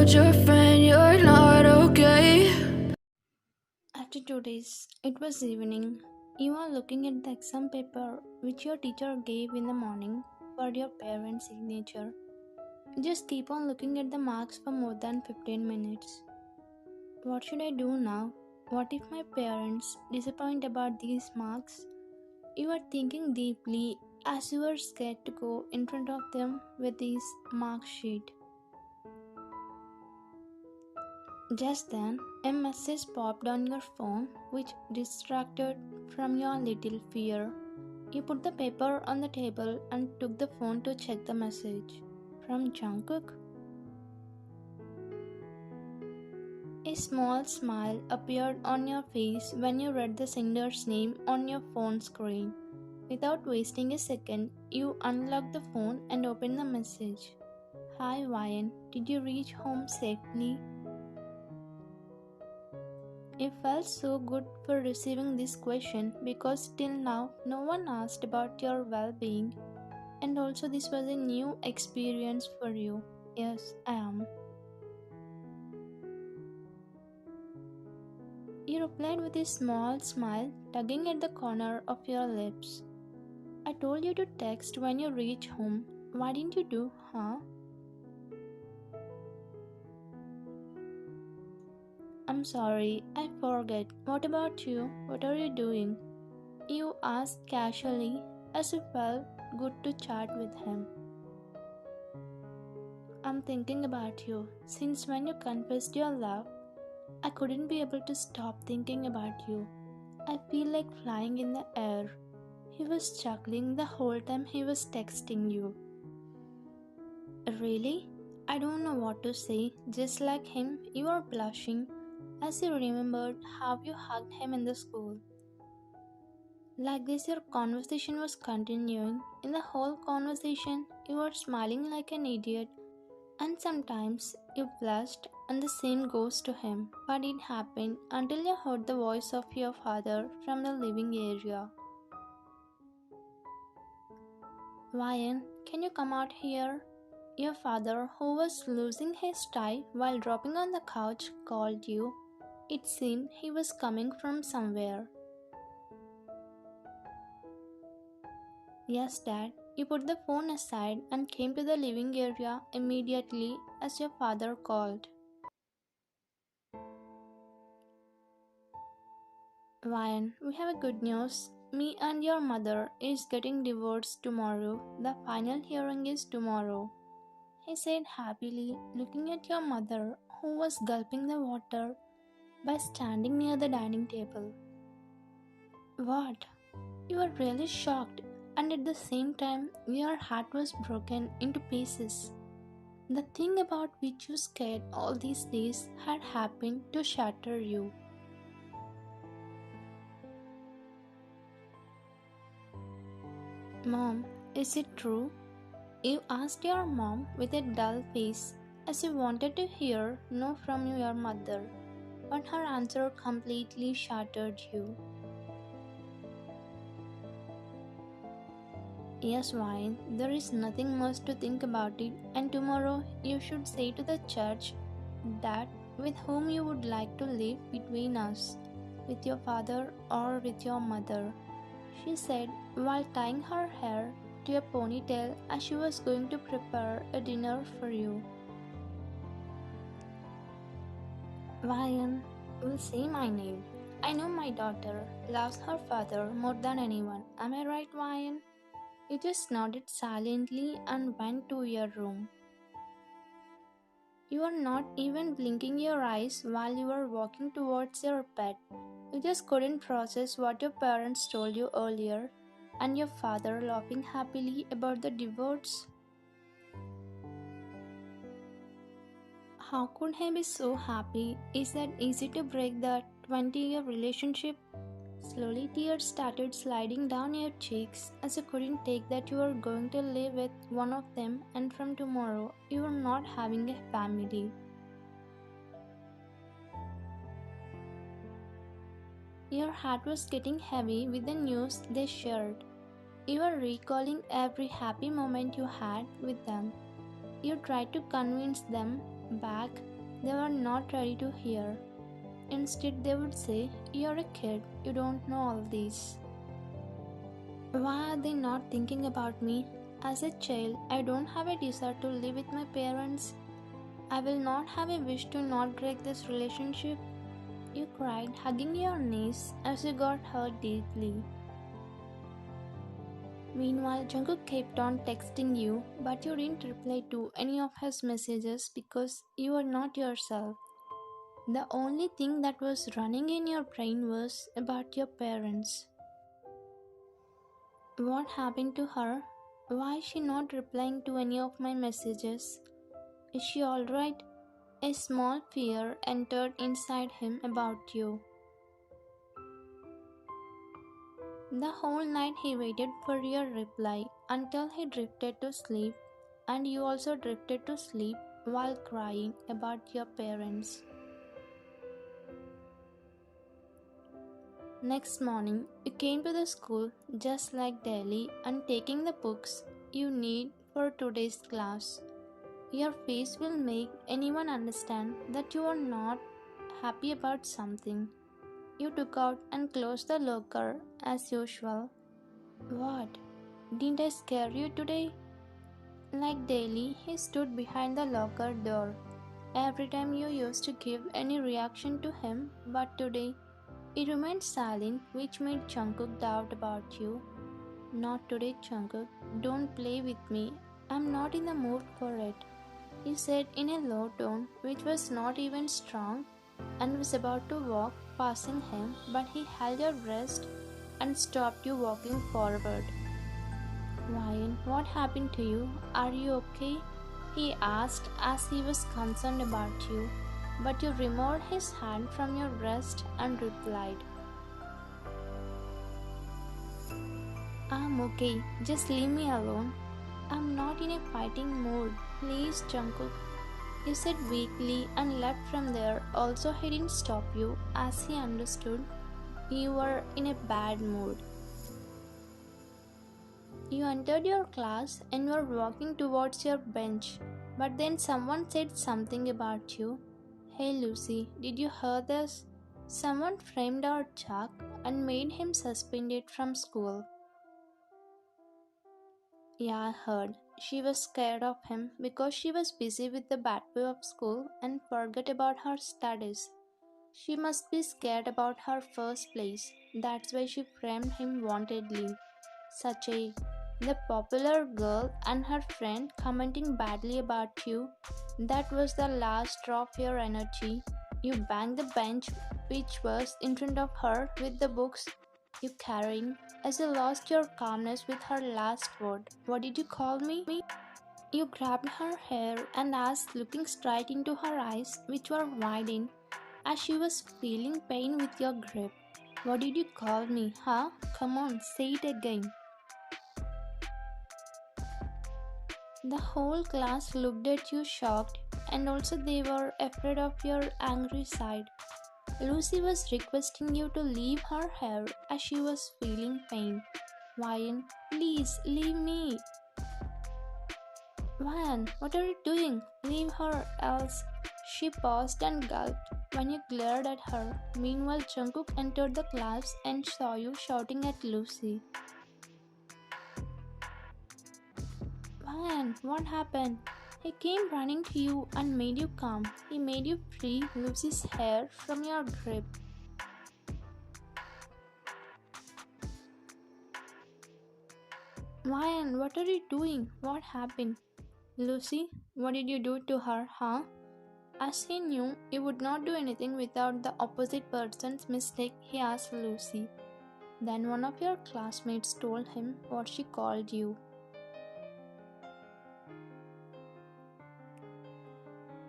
told your friend you're not okay. After 2 days, it was evening. You are looking at the exam paper which your teacher gave in the morning for your parents' signature. You just keep on looking at the marks for more than 15 minutes. What should I do now? What if my parents disappoint about these marks? You are thinking deeply as you are scared to go in front of them with this mark sheet. Just then, a message popped on your phone which distracted from your little fear. You put the paper on the table and took the phone to check the message. From Jungkook? A small smile appeared on your face when you read the singer's name on your phone screen. Without wasting a second, you unlocked the phone and opened the message. Hi Ryan, did you reach home safely? It felt so good for receiving this question because till now no one asked about your well-being, and also this was a new experience for you. Yes, I am. You replied with a small smile tugging at the corner of your lips. I told you to text when you reach home. Why didn't you do, huh? I'm sorry, I forget. What about you? What are you doing? You asked casually as it felt good to chat with him. I'm thinking about you. Since when you confessed your love, I couldn't be able to stop thinking about you. I feel like flying in the air. He was chuckling the whole time he was texting you. Really? I don't know what to say. Just like him, you are blushing as you remembered how you hugged him in the school. Like this, your conversation was continuing. In the whole conversation, you were smiling like an idiot, and sometimes you blushed, and the same goes to him. But it happened until you heard the voice of your father from the living area. Ryan, can you come out here? Your father, who was losing his tie while dropping on the couch, called you. It seemed he was coming from somewhere. Yes, Dad. You put the phone aside and came to the living area immediately as your father called. Ryan, we have a good news. Me and your mother is getting divorced tomorrow. The final hearing is tomorrow, he said happily, looking at your mother, who was gulping the water by standing near the dining table. What? You were really shocked, and at the same time, your heart was broken into pieces. The thing about which you scared all these days had happened to shatter you. Mom, is it true? You asked your mom with a dull face as you wanted to hear no from your mother, but her answer completely shattered you. Yes, Ryan, there is nothing much to think about it, and tomorrow you should say to the church that with whom you would like to live between us, with your father or with your mother, she said while tying her hair to a ponytail as she was going to prepare a dinner for you. Ryan will say my name. I know my daughter loves her father more than anyone. Am I right, Ryan? You just nodded silently and went to your room. You were not even blinking your eyes while you were walking towards your bed. You just couldn't process what your parents told you earlier, and your father laughing happily about the divorce. How could he be so happy? Is that easy to break that 20-year relationship? Slowly, tears started sliding down your cheeks as you couldn't take that you were going to live with one of them, and from tomorrow, you were not having a family. Your heart was getting heavy with the news they shared. You were recalling every happy moment you had with them. You tried to convince them back they were not ready to hear. Instead, they would say, "You're a kid, you don't know all this." Why are they not thinking about me? As a child, I don't have a desire to live with my parents. I will not have a wish to not break this relationship. You cried, hugging your knees as you got hurt deeply. Meanwhile, Jungkook kept on texting you, but you didn't reply to any of his messages because you were not yourself. The only thing that was running in your brain was about your parents. What happened to her? Why is she not replying to any of my messages? Is she alright? A small fear entered inside him about you. The whole night he waited for your reply until he drifted to sleep, and you also drifted to sleep while crying about your parents. Next morning, you came to the school just like daily and taking the books you need for today's class. Your face will make anyone understand that you are not happy about something. You took out and closed the locker as usual. What? Didn't I scare you today? Like daily, he stood behind the locker door. Every time you used to give any reaction to him, but today he remained silent, which made Jungkook doubt about you. Not today, Jungkook. Don't play with me. I'm not in the mood for it. He said in a low tone, which was not even strong, and was about to walk, passing him, but he held your wrist and stopped you walking forward. Ryan, what happened to you? Are you okay? He asked as he was concerned about you, but you removed his hand from your wrist and replied, "I'm okay, just leave me alone. I'm not in a fighting mood. Please, Jungkook." You said weakly and left from there. Also, he didn't stop you as he understood you were in a bad mood. You entered your class and were walking towards your bench, but then someone said something about you. Hey Lucy, did you hear this? Someone framed our Chuck and made him suspended from school. Yeah, I heard. She was scared of him because she was busy with the bad boy of school and forgot about her studies. She must be scared about her first place. That's why she framed him wantedly. Such a the popular girl and her friend commenting badly about you. That was the last straw of your energy. You banged the bench which was in front of her with the books you carrying as you lost your calmness with her last word. What did you call me? You grabbed her hair and asked, looking straight into her eyes, which were widened as she was feeling pain with your grip. What did you call me, huh? Come on, say it again. The whole class looked at you shocked, and also they were afraid of your angry side. Lucy was requesting you to leave her hair as she was feeling pain. Ryan, please leave me. Ryan, what are you doing? Leave her, else. She paused and gulped when you glared at her. Meanwhile, Jungkook entered the class and saw you shouting at Lucy. Ryan, what happened? He came running to you and made you calm. He made you free Lucy's hair from your grip. Ryan, what are you doing? What happened? Lucy, what did you do to her, huh? As he knew he would not do anything without the opposite person's mistake, he asked Lucy. Then one of your classmates told him what she called you.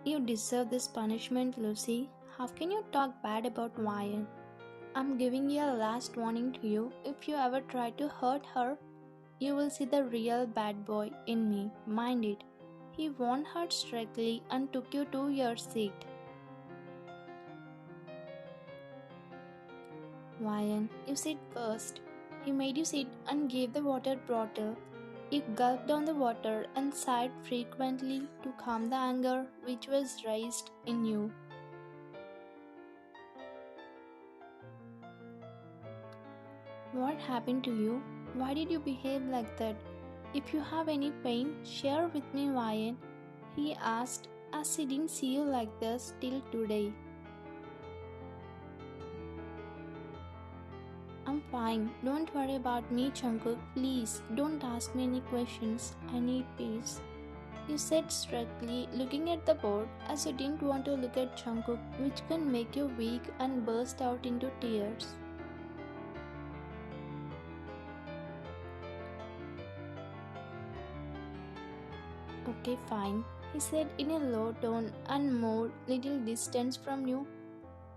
You deserve this punishment, Lucy. How can you talk bad about Ryan? I'm giving you a last warning to you. If you ever try to hurt her, you will see the real bad boy in me. Mind it. He warned her strictly and took you to your seat. Ryan, you sit first. He made you sit and gave the water bottle. You gulped down the water and sighed frequently to calm the anger which was raised in you. What happened to you? Why did you behave like that? If you have any pain, share with me, Ryan, he asked, as he didn't see you like this till today. I'm fine. Don't worry about me, Jungkook. Please, don't ask me any questions. I need peace. You said strictly, looking at the board as you didn't want to look at Jungkook, which can make you weak and burst out into tears. Okay, fine, he said in a low tone and more little distance from you,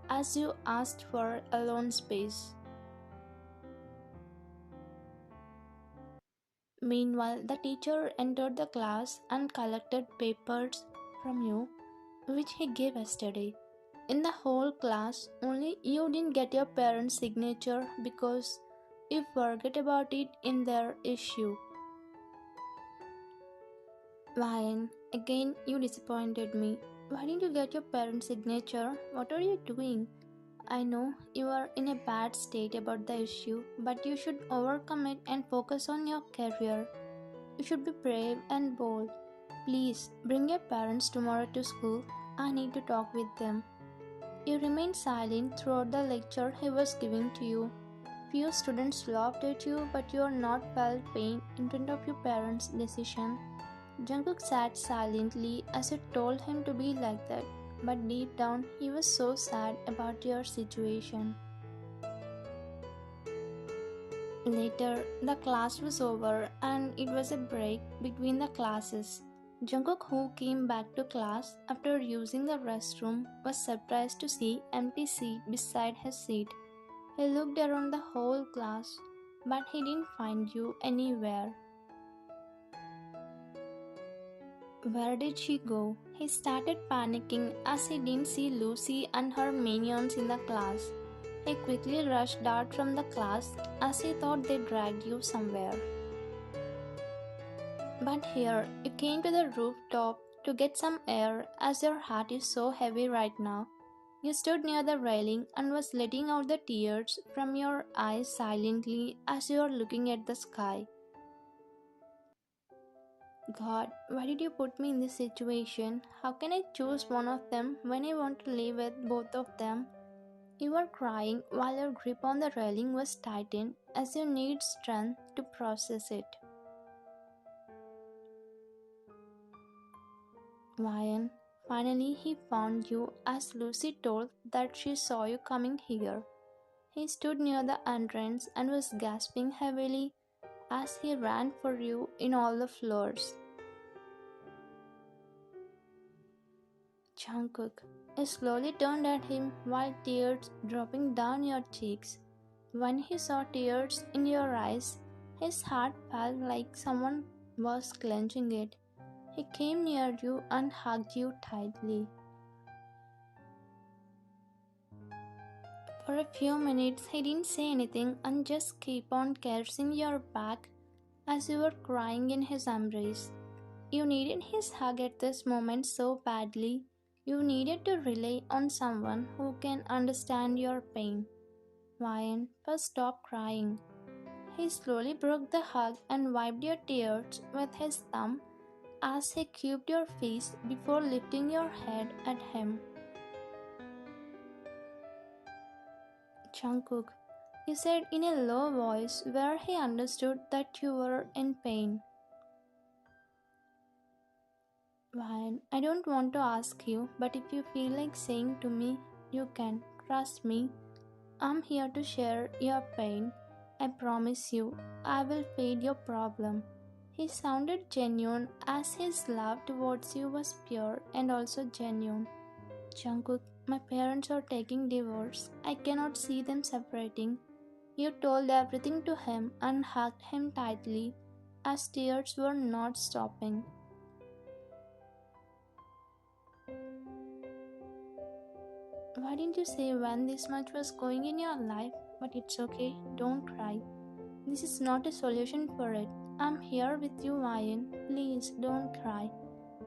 as you asked for alone space. Meanwhile, the teacher entered the class and collected papers from you, which he gave yesterday. In the whole class, only you didn't get your parents' signature because you forgot about it in their issue. Ryan, again you disappointed me. Why didn't you get your parents' signature? What are you doing? I know you are in a bad state about the issue, but you should overcome it and focus on your career. You should be brave and bold. Please bring your parents tomorrow to school. I need to talk with them. You remained silent throughout the lecture he was giving to you. Few students laughed at you, but you are not felt pain in front of your parents' decision. Jungkook sat silently as you told him to be like that, but deep down he was so sad about your situation. Later, the class was over and it was a break between the classes. Jungkook, who came back to class after using the restroom, was surprised to see empty seat beside his seat. He looked around the whole class, but he didn't find you anywhere. Where did she go? He started panicking as he didn't see Lucy and her minions in the class. He quickly rushed out from the class as he thought they dragged you somewhere. But here, you came to the rooftop to get some air as your heart is so heavy right now. You stood near the railing and was letting out the tears from your eyes silently as you were looking at the sky. God, why did you put me in this situation? How can I choose one of them when I want to live with both of them? You were crying while your grip on the railing was tightened as you need strength to process it. Ryan, finally he found you as Lucy told that she saw you coming here. He stood near the entrance and was gasping heavily as he ran for you in all the floors. Jungkook, you slowly turned at him while tears dropping down your cheeks. When he saw tears in your eyes, his heart felt like someone was clenching it. He came near you and hugged you tightly. For a few minutes, he didn't say anything and just kept on caressing your back as you were crying in his embrace. You needed his hug at this moment so badly. You needed to rely on someone who can understand your pain. Ryan, first stop crying. He slowly broke the hug and wiped your tears with his thumb as he cubed your face before lifting your head at him. Jungkook, he said in a low voice where he understood that you were in pain. Ryan, I don't want to ask you, but if you feel like saying to me, you can. Trust me. I'm here to share your pain. I promise you, I will fade your problem. He sounded genuine as his love towards you was pure and also genuine. Jungkook, my parents are taking divorce. I cannot see them separating. You told everything to him and hugged him tightly as tears were not stopping. Why didn't you say when this much was going in your life? But it's okay, don't cry. This is not a solution for it. I'm here with you, Ryan. Please don't cry,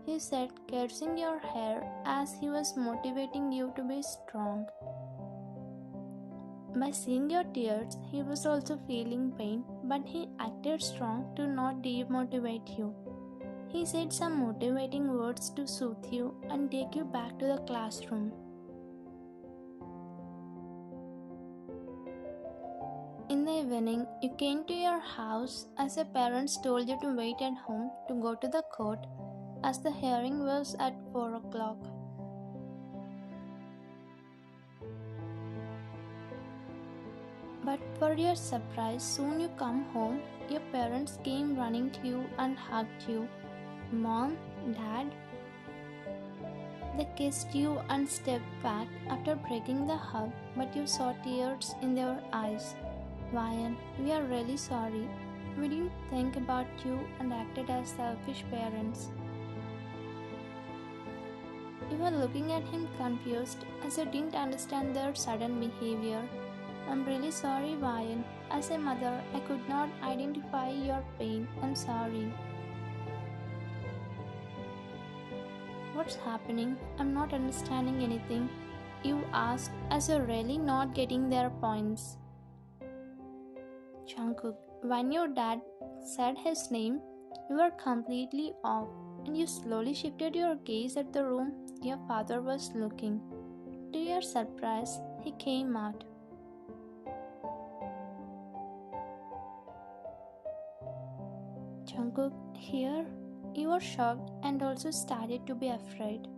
he said, caressing your hair as he was motivating you to be strong. By seeing your tears, he was also feeling pain, but he acted strong to not demotivate you. He said some motivating words to soothe you and take you back to the classroom. In the evening, you came to your house as your parents told you to wait at home to go to the court as the hearing was at 4 o'clock. But for your surprise, soon you come home, your parents came running to you and hugged you. Mom, Dad. They kissed you and stepped back after breaking the hug, but you saw tears in their eyes. Ryan, we are really sorry. We didn't think about you and acted as selfish parents. You were looking at him confused as you didn't understand their sudden behavior. I'm really sorry, Ryan. As a mother, I could not identify your pain. I'm sorry. What's happening? I'm not understanding anything. You asked as you're really not getting their points. Jungkook, when your dad said his name, you were completely off and you slowly shifted your gaze at the room your father was looking. To your surprise, he came out. Jungkook, here? You were shocked and also started to be afraid.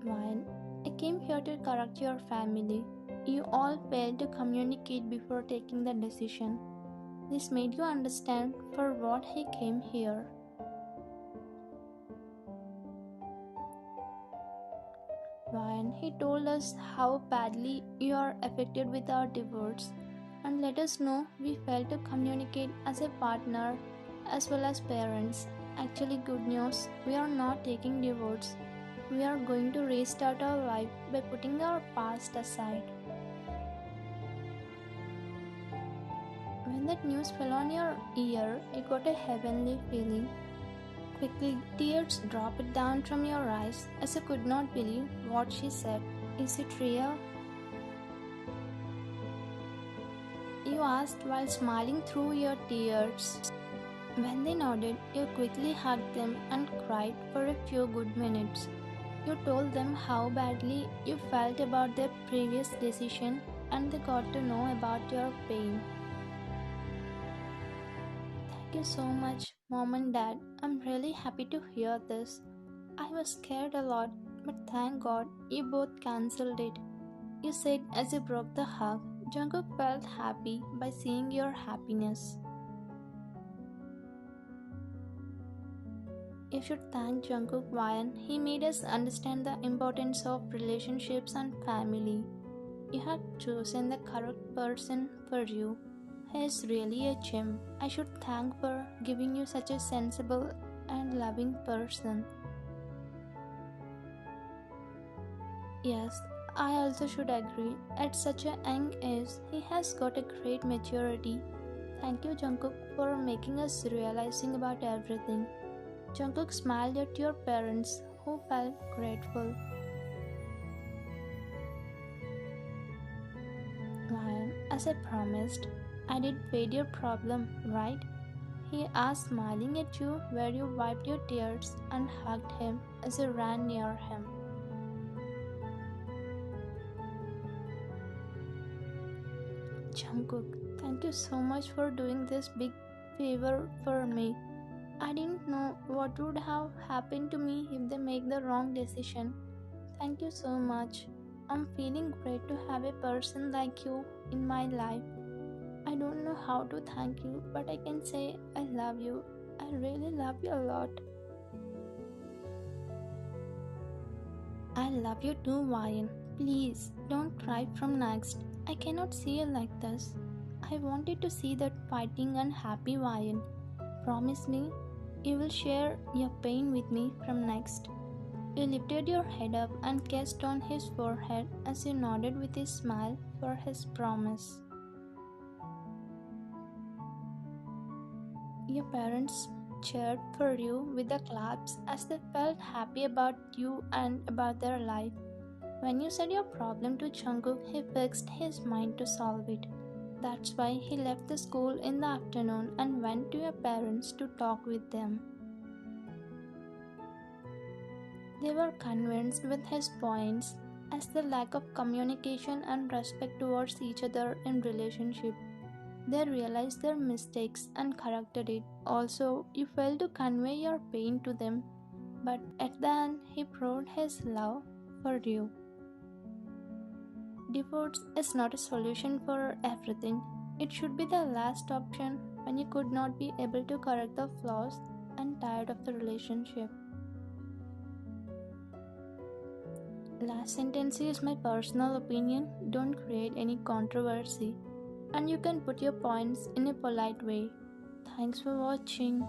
Ryan, I came here to correct your family. You all failed to communicate before taking the decision. This made you understand for what he came here. Ryan, he told us how badly you are affected with our divorce and let us know we failed to communicate as a partner as well as parents. Actually, good news, we are not taking divorce. We are going to restart our life by putting our past aside. When that news fell on your ear, you got a heavenly feeling. Quickly, tears dropped down from your eyes as you could not believe what she said. Is it real? You asked while smiling through your tears. When they nodded, you quickly hugged them and cried for a few good minutes. You told them how badly you felt about their previous decision and they got to know about your pain. Thank you so much, Mom and Dad. I'm really happy to hear this. I was scared a lot, but thank God you both cancelled it. You said as you broke the hug. Jungkook felt happy by seeing your happiness. You should thank Jungkook Ryan. He made us understand the importance of relationships and family. You have chosen the correct person for you. He is really a gem. I should thank for giving you such a sensible and loving person. Yes, I also should agree. At such a young age, he has got a great maturity. Thank you, Jungkook, for making us realizing about everything. Jungkook smiled at your parents, who felt grateful. Ryan, as I promised, I did fade your problem, right? He asked, smiling at you, where you wiped your tears and hugged him as you ran near him. Jungkook, thank you so much for doing this big favor for me. I didn't know what would have happened to me if they make the wrong decision. Thank you so much. I'm feeling great to have a person like you in my life. I don't know how to thank you, but I can say I love you. I really love you a lot. I love you too, Ryan. Please don't cry from next. I cannot see you like this. I wanted to see that fighting and happy Ryan. Promise me you will share your pain with me from next. You lifted your head up and kissed on his forehead as you nodded with a smile for his promise. Your parents cheered for you with the claps as they felt happy about you and about their life. When you said your problem to Jungkook, he fixed his mind to solve it. That's why he left the school in the afternoon and went to your parents to talk with them. They were convinced with his points as the lack of communication and respect towards each other in relationship. They realized their mistakes and corrected it. Also, you failed to convey your pain to them, but at the end, he proved his love for you. Divorce is not a solution for everything. It should be the last option when you could not be able to correct the flaws and tired of the relationship. Last sentence is my personal opinion. Don't create any controversy. And you can put your points in a polite way. Thanks for watching.